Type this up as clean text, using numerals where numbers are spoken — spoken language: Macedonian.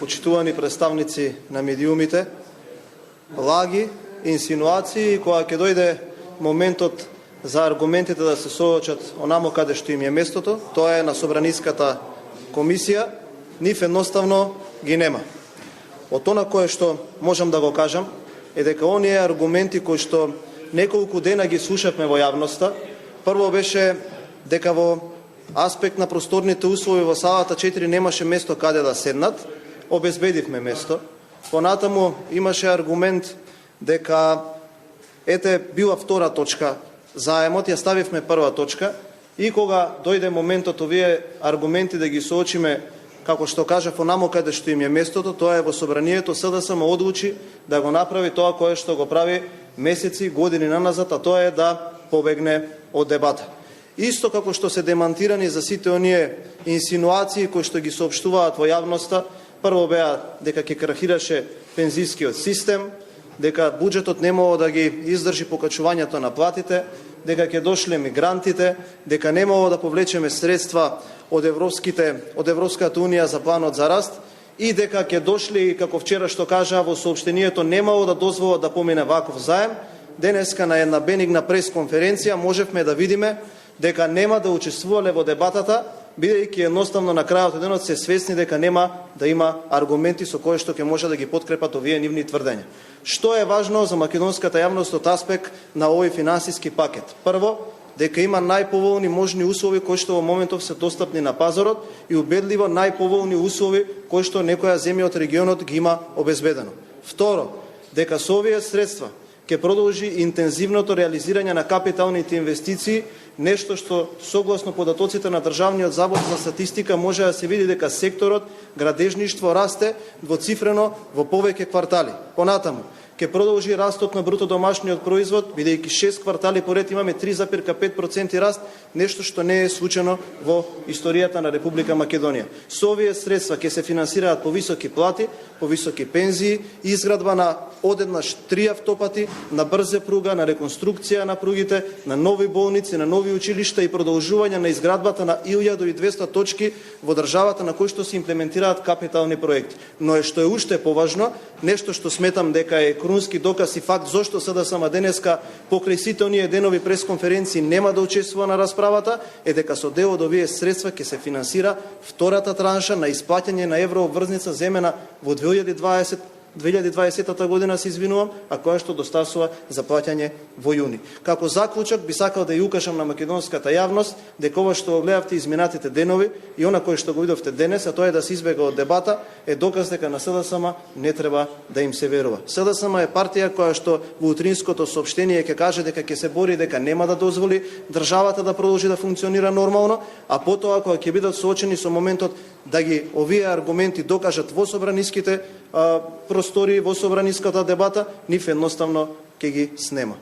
почитувани представници на медиумите, лаги, инсинуации, кога ќе дојде моментот за аргументите да се соочат онамо каде што им е местото, тоа е на Собраниската комисија, нив едноставно ги нема. Од она кое што можам да го кажам е дека оние аргументи кои што неколку дена ги слушавме во јавноста, прво беше дека во аспект на просторните услови во салата 4 немаше место каде да седнат, обезбедивме место. Понатаму имаше аргумент дека ете била втора точка заемот, ја ставивме прва точка и кога дојде моментот овие аргументи да ги соочиме, како што кажав, онамо каде што им е местото, тоа е во собранието, СДСМ одлучи да го направи тоа кое што го прави месеци, години наназад, а тоа е да побегне од дебата. Исто како што се демантирани за сите оние инсинуации кои што ги соопштуваат во јавноста, прво беа дека ќе крахираше пензискиот систем, дека буџетот не можел да ги издржи покачувањето на платите, дека ќе дошле мигрантите, дека не можел да повлечеме средства од Европската унија за планот за раст и дека ќе дошли, како вчера што кажа во соопштението, немало да дозволат да помине ваков заем. Денеска на една бенигна пресконференција можевме да видиме дека нема да учествувале во дебатата, бидејќи едноставно на крајот денот се свесни дека нема да има аргументи со кои што ќе може да ги подкрепат овие нивни тврдења. Што е важно за македонската јавност од аспект на овој финансиски пакет? Прво, дека има најповолни можни услови кои што во моментов се достапни на пазарот и убедливо најповолни услови кои што некоја земја од регионот ги има обезбедено. Второ, дека со овие средства ќе продолжи интензивното реализирање на капиталните инвестиции, нешто што согласно податоците на Државниот завод за статистика може да се види дека секторот градежништво расте двоцифрено во повеќе квартали. Понатаму, ќе продолжи растот на бруто домашниот производ, бидејќи 6 квартали поред имаме 3,5% раст, нешто што не е случајно во историјата на Република Македонија. Со овие средства ќе се финансираат повисоки плати, повисоки пензии, изградба на одеднаш 3 автопати, на брза пруга, на реконструкција на пругите, на нови болници, на нови училишта и продолжување на изградбата на 1200 точки во државата на кои што се имплементираат капитални проекти. Но што е уште поважно, нешто што сметам дека е крунски доказ и факт зошто СДСМ денеска покрај сите оние денови пресконференции нема да учествува на расправата, е дека со дел од овие средства ќе се финансира втората транша на исплаќање на еврообврзница земена во 2020 година, се извинувам, а која што достасува за плаќање во јуни. Како заклучок би сакал да ја укажам на македонската јавност дека ова што го гледавте изминатите денови и она кој што го видовте денес, а тоа е да се избега од дебата, е доказ дека на СДСМ не треба да им се верува. СДСМ е партија која што во утринското соопштение ќе каже дека ќе се бори, дека нема да дозволи државата да продолжи да функционира нормално, а потоа кога ќе бидат соочени со моментот да ги овие аргументи докажат во собраниските простори, во собраниската дебата, нив едноставно ќе ги снема.